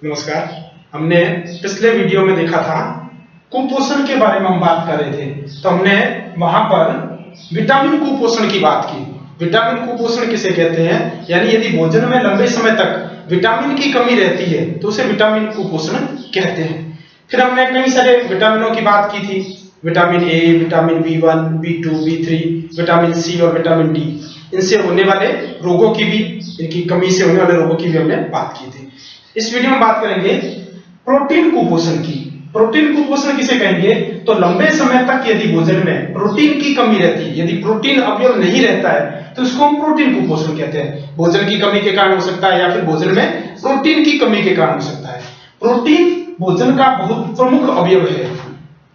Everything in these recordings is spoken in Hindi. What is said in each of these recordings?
नमस्कार। हमने पिछले वीडियो में देखा था कुपोषण के बारे में हम बात कर रहे थे, तो हमने वहां पर विटामिन कुपोषण की बात की। विटामिन कुपोषण किसे कहते हैं, यानी यदि भोजन में लंबे समय तक विटामिन की कमी रहती है तो उसे विटामिन कुपोषण कहते हैं। फिर हमने कई सारे विटामिनों की बात की थी, vitamin A, vitamin B1, B2, B3, vitamin C और विटामिन डी। इनसे होने वाले रोगों की भी, इनकी कमी से होने वाले रोगों की भी हमने बात की थी। इस वीडियो में बात करेंगे प्रोटीन कुपोषण की। प्रोटीन कुपोषण किसे कहेंगे, तो लंबे समय तक यदि भोजन में प्रोटीन की कमी रहती है, यदि प्रोटीन अवयव नहीं रहता है तो इसको हम प्रोटीन कुपोषण कहते हैं। भोजन की कमी के कारण हो सकता है या फिर भोजन में प्रोटीन की कमी के कारण हो सकता है। प्रोटीन भोजन का बहुत प्रमुख अवयव है।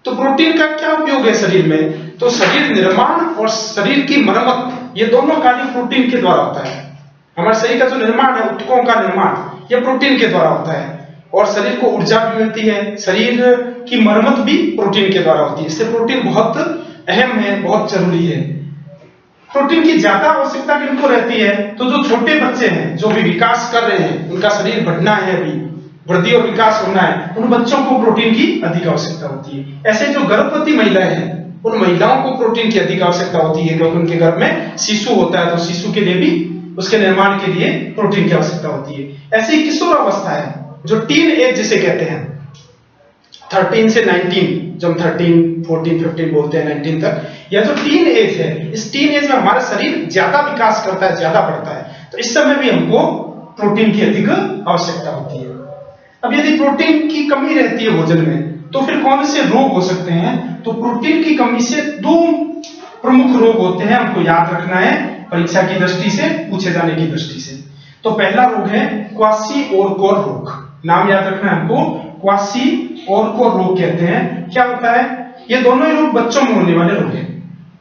तो प्रोटीन का क्या उपयोग है शरीर में, तो शरीर निर्माण और शरीर की मरम्मत, ये दोनों कार्य प्रोटीन के द्वारा होता है। हमारे शरीर का जो निर्माण है, ऊतकों का निर्माण, यह प्रोटीन के द्वारा होता है। और शरीर को ऊर्जा भी मिलती है, शरीर की मरम्मत भी प्रोटीन के द्वारा होती है। इससे प्रोटीन बहुत अहम है, बहुत जरूरी है। प्रोटीन की ज्यादा आवश्यकता किनको रहती है, तो जो छोटे बच्चे हैं, जो भी विकास कर रहे हैं, उनका शरीर बढ़ना है, अभी वृद्धि और विकास होना है, उन बच्चों को प्रोटीन की अधिक आवश्यकता होती है। ऐसे जो गर्भवती महिलाएं हैं, उन महिलाओं को प्रोटीन की अधिक आवश्यकता होती है, क्योंकि उनके गर्भ में शिशु होता है, तो शिशु के लिए भी, उसके निर्माण के लिए प्रोटीन की आवश्यकता होती है। ऐसे ही किशोर अवस्था है, जो टीन एज जिसे कहते हैं, 13 से 19, जब 13, 14, 15 बोलते हैं 19 तक, यह जो टीन एज है, इस टीन एज में हमारा शरीर ज्यादा विकास करता है, ज्यादा बढ़ता है, तो इस समय भी हमको प्रोटीन की अधिक आवश्यकता होती है। अब यदि प्रोटीन की कमी रहती है भोजन में, तो फिर कौन से रोग हो सकते हैं, तो प्रोटीन की कमी से दो प्रमुख रोग होते हैं, हमको याद रखना है परीक्षा की दृष्टि से, पूछे जाने की दृष्टि से। तो पहला रोग है क्वाशी-ओरकोर रोग। नाम याद रखना है हमको, क्वाशी-ओरकोर रोग कहते हैं। क्या होता है, ये दोनों ही रोग बच्चों में होने वाले रोग हैं,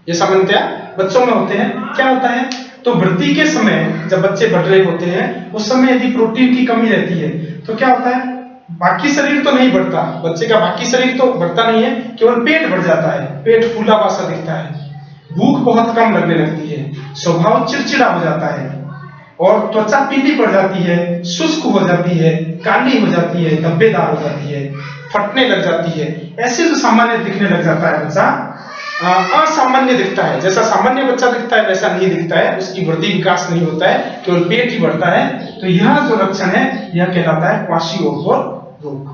ये सामान्यतया बच्चों में होते हैं। क्या होता है, तो वृद्धि के समय जब बच्चे बढ़ रहे होते हैं, उस समय यदि प्रोटीन की कमी रहती है तो क्या होता है, बाकी शरीर तो नहीं बढ़ता, बच्चे का बाकी शरीर तो बढ़ता नहीं है, केवल पेट बढ़ जाता है, पेट फूला हुआ सा दिखता है, भूख बहुत कम लगने लगती है, स्वभाव चिड़चिड़ा हो जाता है, और त्वचा पीली पड़ जाती है, शुष्क हो जाती है, काली हो जाती है, धब्बेदार हो जाती है, फटने लग जाती है। ऐसे जो सामान्य दिखने लग जाता है बच्चा, असामान्य दिखता है, जैसा सामान्य बच्चा दिखता है वैसा नहीं दिखता है, उसकी वृद्धि विकास नहीं होता है, केवल पेट ही बढ़ता है, तो यह जो लक्षण है यह कहलाता है क्वाशी-ओरकोर रोग।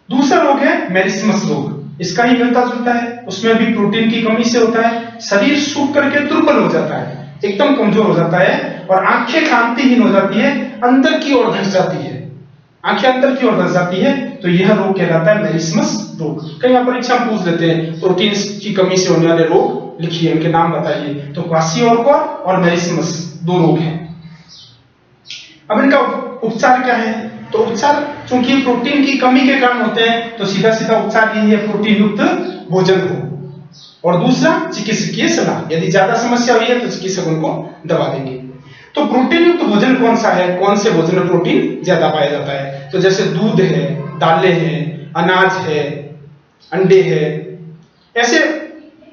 दूसरा रोग है मेरिस्मस रोग। इसका ही मिलता जुलता है, उसमें भी प्रोटीन की कमी से होता है, शरीर सूख करके दुर्बल हो जाता है, एकदम कमजोर हो जाता है, और आंखें कांतिहीन हो जाती है, अंदर की ओर धंस जाती है, आंखें अंदर की ओर धंस जाती है, तो यह रोग कहलाता है मेरिस्मस रोग। कई बार परीक्षा में पूछ लेते हैं प्रोटीन की कमी से होने वाले रोग लिखिए, उनके नाम बताइए, तो क्वाशी-ओरकोर और मेरिस्मस दो रोग हैं। अब इनका उपचार क्या है, तो उपचार चूंकि प्रोटीन की कमी के कारण होते हैं, तो सीधा सीधा उपचार यही है, प्रोटीन युक्त भोजन हो, और दूसरा चिकित्सकीय सलाह। यदि ज्यादा समस्या हुई है तो चिकित्सक उनको दवा देंगे। तो प्रोटीन युक्त भोजन कौन सा है, कौन से भोजन में प्रोटीन ज्यादा पाया जाता है, तो जैसे दूध है, दालें हैं, अनाज है, अंडे है, ऐसे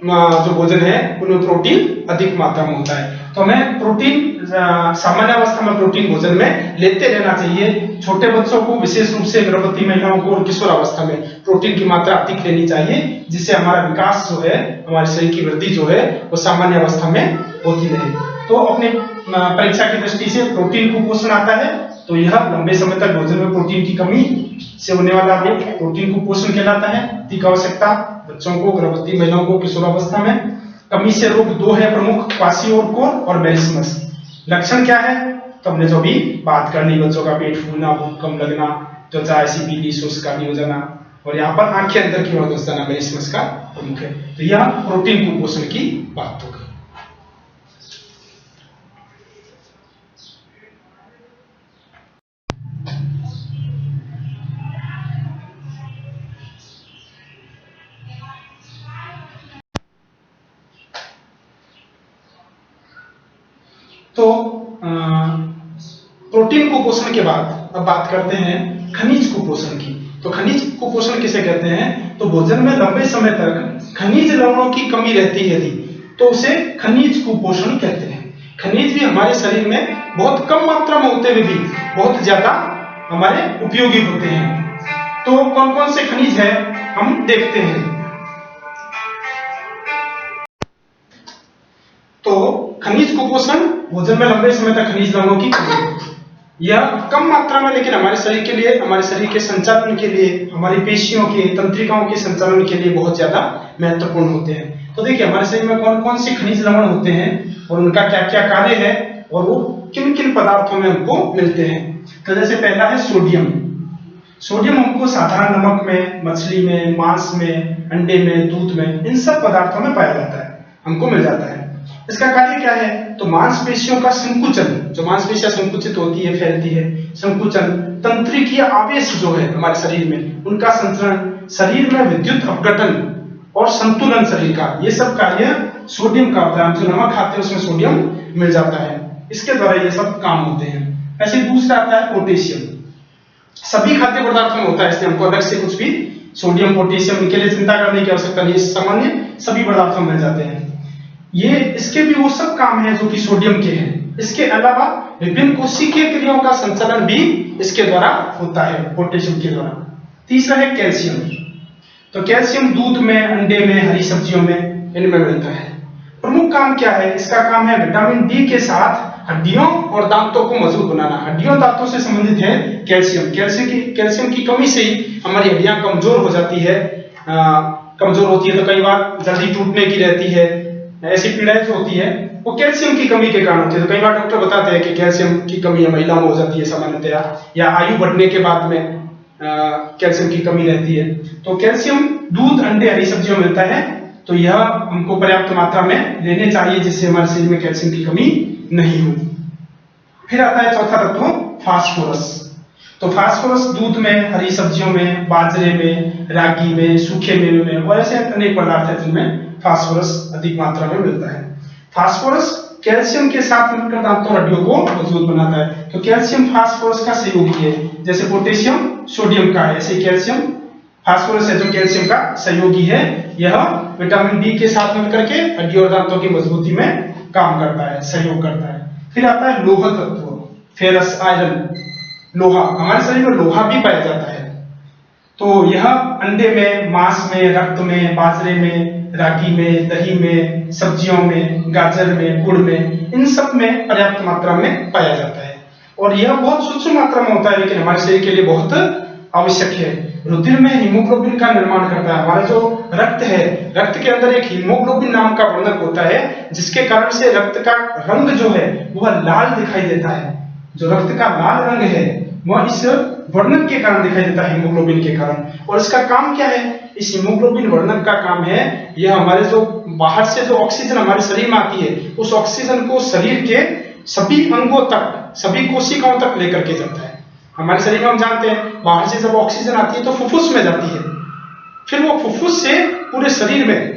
जो भोजन है उनमें प्रोटीन अधिक मात्रा में होता है। तो हमें प्रोटीन सामान्य अवस्था में प्रोटीन भोजन में लेते रहना चाहिए। छोटे बच्चों को, विशेष रूप से गर्भवती महिलाओं को और किशोर अवस्था में प्रोटीन की मात्रा अधिक लेनी चाहिए, जिससे हमारा विकास जो है, हमारे शरीर की वृद्धि जो है, वो सामान्य अवस्था में होती रहे। तो अपने परीक्षा की दृष्टि से प्रोटीन कुपोषण आता है, तो यह लंबे समय तक भोजन में प्रोटीन की कमी से होने वाला रोग प्रोटीन कुपोषण कहलाता है। अधिक आवश्यकता बच्चों को, गर्भवती महिलाओं को, किशोर अवस्था में। कमी से रोग दो है प्रमुख, क्वाशी-ओरकोर और मेरिस्मस। लक्षण क्या है, तो हमने जो भी बात कर ली, बच्चों का पेट फूलना, भूख कम लगना, त्वचा ऐसी पीली शुष्क काली हो जाना, और यहाँ पर आंखें अंदर की ओर धंस जाना मेरिस्मस का प्रमुख है। तो यह प्रोटीन कुपोषण की बात हो गई। तो प्रोटीन कुपोषण के बाद अब बात करते हैं खनिज कुपोषण की। तो खनिज कुपोषण किसे कहते हैं, तो भोजन में लंबे समय तक खनिज लवणों की कमी रहती है यदि, तो उसे खनिज कुपोषण कहते हैं। खनिज भी हमारे शरीर में बहुत कम मात्रा में होते हुए भी बहुत ज्यादा हमारे उपयोगी होते हैं। तो कौन कौन से खनिज है हम देखते हैं। तो खनिज कुपोषण भोजन में लंबे समय तक खनिज लवणों की कमी, यह कम मात्रा में लेकिन हमारे शरीर के लिए, हमारे शरीर के संचालन के लिए, हमारी पेशियों के, तंत्रिकाओं के संचालन के लिए बहुत ज्यादा महत्वपूर्ण होते हैं। तो देखिए हमारे शरीर में कौन कौन से खनिज लवण होते हैं और उनका क्या क्या कार्य है और वो किन किन पदार्थों में हमको मिलते हैं। तो जैसे पहला है सोडियम। सोडियम हमको साधारण नमक में, मछली में, मांस में, अंडे में, दूध में, इन सब पदार्थों में पाया जाता है, हमको मिल जाता है। इसका कार्य क्या है, तो मांसपेशियों का संकुचन, जो मांसपेशियां संकुचित होती है, फैलती है, संकुचन, तंत्रिकीय आवेश जो है हमारे शरीर में उनका संचरण, शरीर में विद्युत अपघटन और संतुलन शरीर का, ये सब कार्य सोडियम का होता है। जो नमक खाते हैं उसमें सोडियम मिल जाता है, इसके द्वारा ये सब काम होते हैं। ऐसे दूसरा आता है पोटेशियम। सभी खाद्य पदार्थों में होता है, इसलिए हमको अलग से कुछ भी सोडियम, पोटेशियम इनके लिए चिंता करने की आवश्यकता नहीं, सामान्य सभी पदार्थों में मिल जाते हैं। ये इसके भी वो सब काम है जो कि सोडियम के हैं। इसके अलावा विभिन्न कोशिकीय क्रियाओं का संचालन भी इसके द्वारा होता है, पोटेशियम के द्वारा। तीसरा है कैल्शियम। तो कैल्शियम दूध में, अंडे में, हरी सब्जियों में, इनमें मिलता है। प्रमुख काम क्या है, इसका काम है विटामिन डी के साथ हड्डियों और दांतों को मजबूत बनाना। हड्डियों दांतों से संबंधित है कैल्शियम। कैल्शियम की कमी से ही हमारी हड्डियां कमजोर हो जाती है, कमजोर होती है तो कई बार जल्दी टूटने की रहती है। ऐसी पीड़ाएं जो होती है वो कैल्शियम की कमी के कारण होती है। तो कई बार डॉक्टर बताते हैं कि कैल्शियम की कमी महिलाओं में हो जाती है सामान्यतया, या आयु बढ़ने के बाद में कैल्शियम की कमी रहती है। तो कैल्शियम दूध, अंडे, हरी सब्जियों में मिलता है, तो यह हमको पर्याप्त मात्रा में लेने चाहिए जिससे हमारे शरीर में कैल्शियम की कमी नहीं हो। फिर आता है चौथा तत्व फास्फोरस। तो फास्फोरस दूध में, हरी सब्जियों में, बाजरे में, रागी में, सूखे मेवे में और ऐसे अनेक पदार्थ हैं जिनमें फास्फोरस अधिक मात्रा में मिलता है। फास्फोरस कैल्शियम के साथ मिलकर दांतों और हड्डियों को मजबूत बनाता है। तो कैल्शियम फास्फोरस का सहयोगी है, जैसे पोटेशियम सोडियम का है, ऐसे कैल्शियम फास्फोरस है जो कैल्शियम का सहयोगी है। यह विटामिन डी के साथ मिलकर के हड्डियों और दांतों की मजबूती में काम करता है, सहयोग करता है। फिर आता है लोह तत्व, फेरस, आयरन, लोहा। हमारे शरीर में लोहा भी पाया जाता है। तो यह अंडे में, मांस में, रक्त में, बाजरे में, रागी में, दही में, सब्जियों में, गाजर में, गुड़ में, इन सब में पर्याप्त मात्रा में पाया जाता है। और यह बहुत सूक्ष्म मात्रा में होता है लेकिन हमारे शरीर के लिए बहुत आवश्यक है। रुधिर में हीमोग्लोबिन का निर्माण करता है। हमारा जो रक्त है, रक्त के अंदर एक हीमोग्लोबिन नाम का वर्णक होता है जिसके कारण से रक्त का रंग जो है वह लाल दिखाई देता है। जो रक्त का लाल रंग है वह इस वर्णक के कारण दिखाई देता है, हीमोग्लोबिन के कारण। और इसका काम क्या है, इस हीमोग्लोबिन वर्णक का काम है यह हमारे जो बाहर से जो ऑक्सीजन हमारे शरीर में आती है उस ऑक्सीजन को शरीर के सभी अंगों तक, सभी कोशिकाओं तक लेकर के जाता है। हमारे शरीर में हम जानते हैं बाहर से जब ऑक्सीजन आती है तो फुफ्फुस में जाती है, फिर वो फुफ्फुस से पूरे शरीर में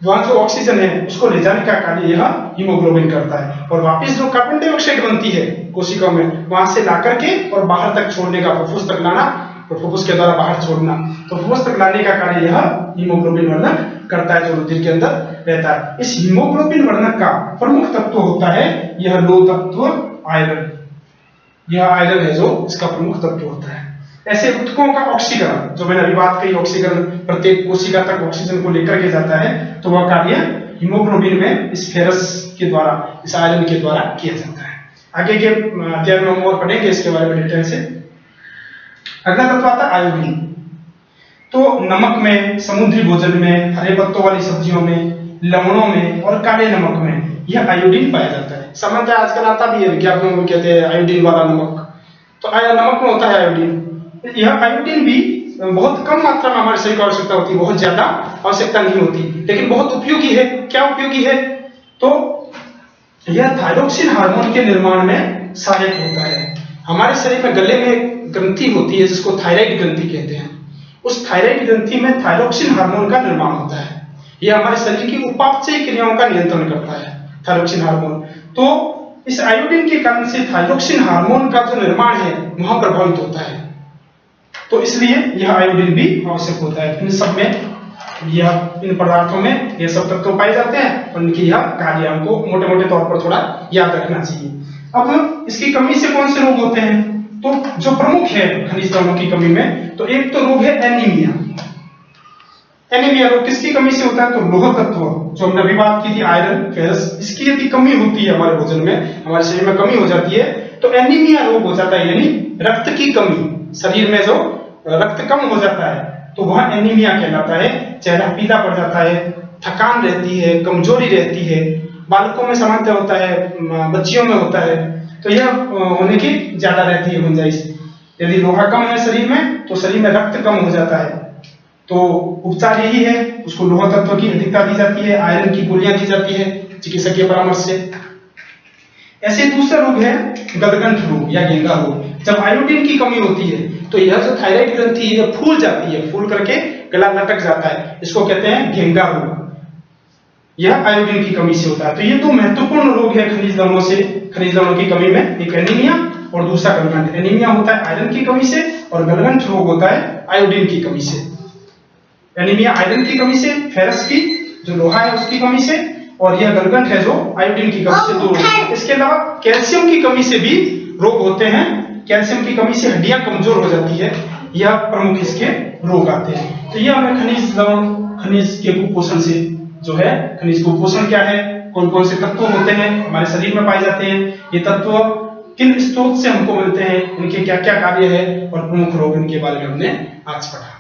वहां जो ऑक्सीजन है उसको ले जाने का कार्य यह हीमोग्लोबिन करता है। और वापस जो कार्बन डाइऑक्साइड बनती है कोशिकाओं में वहां से ला करके और बाहर तक छोड़ने का, फुफ्फुस तक लाना और फुफ्फुस के द्वारा बाहर छोड़ना, तो फुफ्फुस तक लाने का कार्य यह हीमोग्लोबिन वर्णक करता है जो रुधिर के अंदर रहता है। इस हीमोग्लोबिन वर्णक का प्रमुख तत्व होता है यह लोह तत्व आयरन। यह आयरन है जो इसका प्रमुख तत्व होता है। ऐसे ऊतकों का ऑक्सीकरण, जो मैंने अभी बात कही, ऑक्सीकरण प्रत्येक कोशिका तक ऑक्सीजन को लेकर के जाता है, तो वह कार्य हीमोग्लोबिन में इस फेरस के द्वारा, इस आयरन के द्वारा किया जाता है। आगे के अध्याय में हम और पढ़ेंगे इसके बारे में डिटेल से। अगला तत्व आता है आयोडीन। तो नमक में, समुद्री भोजन में, हरे पत्तों वाली सब्जियों में, लवणों में और काले नमक में यह आयोडीन पाया जाता है। सामान्यतः आजकल आता भी है, विज्ञापनों में कहते हैं आयोडीन वाला नमक, तो नमक में होता है आयोडीन। यह आयोडीन भी बहुत कम मात्रा में हमारे शरीर को आवश्यकता होती है, बहुत ज्यादा आवश्यकता नहीं होती, लेकिन बहुत उपयोगी है। क्या उपयोगी है, तो यह थायरोक्सिन हार्मोन के निर्माण में सहायक होता है। हमारे शरीर में गले में एक ग्रंथि होती है जिसको थायराइड ग्रंथि कहते हैं। उस थायराइड ग्रंथि में थायरोक्सिन हार्मोन का निर्माण होता है। यह हमारे शरीर की उपापचय क्रियाओं का नियंत्रण करता है, थायरोक्सिन हार्मोन। तो इस आयोडीन के कारण से थायरोक्सिन हार्मोन का जो निर्माण है वह प्रभावित होता है, तो इसलिए यह आयोडीन भी आवश्यक होता है। इन सब में इन पदार्थों में ये सब तत्व पाए जाते हैं और इनकी यह कार्य हमको मोटे मोटे तौर पर थोड़ा याद रखना चाहिए। अब इसकी कमी से कौन से रोग होते हैं? तो जो प्रमुख है खनिज लवणों की कमी में, तो एक तो रोग है एनीमिया। एनीमिया रोग किसकी कमी से होता है? तो लोह तत्व, जो हमने अभी बात की थी, आयरन, फेरस, इसकी यदि कमी होती है हमारे भोजन में, हमारे शरीर में कमी हो जाती है, तो एनीमिया रोग हो जाता है, यानी रक्त की कमी, शरीर में जो रक्त कम हो जाता है तो वह एनीमिया कहलाता है। चेहरा पीला पड़ जाता है, थकान रहती है, कमजोरी रहती है, बालकों में सामान्यतः होता है, बच्चियों में होता है, तो यह होने की ज्यादा रहती है गुंजाइश। यदि लोहा कम है शरीर में तो शरीर में रक्त कम हो जाता है, तो उपचार यही है, उसको लोह तत्व की अधिकता दी जाती है, आयरन की गोलियां दी जाती है चिकित्सकीय परामर्श से। ऐसे दूसरा रोग है गलगंठ रोग या घेंगा रोग। जब आयोडीन की कमी होती है तो यह जो थायराइड ग्रंथि है फूल जाती है, फूल करके गला लटक जाता है, इसको कहते हैं घेंगा रोग। यह आयोडीन की कमी से होता है। तो ये दो महत्वपूर्ण रोग है खनिज लवणों से, खनिज लवणों की कमी में, एक एनीमिया और दूसरा गलगंठ। एनीमिया होता है आयरन की कमी से और गलगंठ रोग होता है आयोडीन की कमी से। एनीमिया आयरन की कमी से, फेरस की जो लोहा है उसकी कमी से, और यह गलगंठ है जो आयोडीन की कमी से। दो इसके अलावा कैल्शियम की कमी से भी रोग होते हैं। कैल्शियम की कमी से हड्डियां कमजोर हो जाती है, यह प्रमुख इसके रोग आते हैं। तो यह हमें खनिज लवण, खनिज के कुपोषण से जो है, खनिज कुपोषण क्या है, कौन कौन से तत्व होते हैं हमारे शरीर में पाए जाते हैं, ये तत्व किन स्रोत से हमको मिलते हैं, इनके क्या क्या कार्य है और प्रमुख रोग, इनके बारे में हमने आज पढ़ा।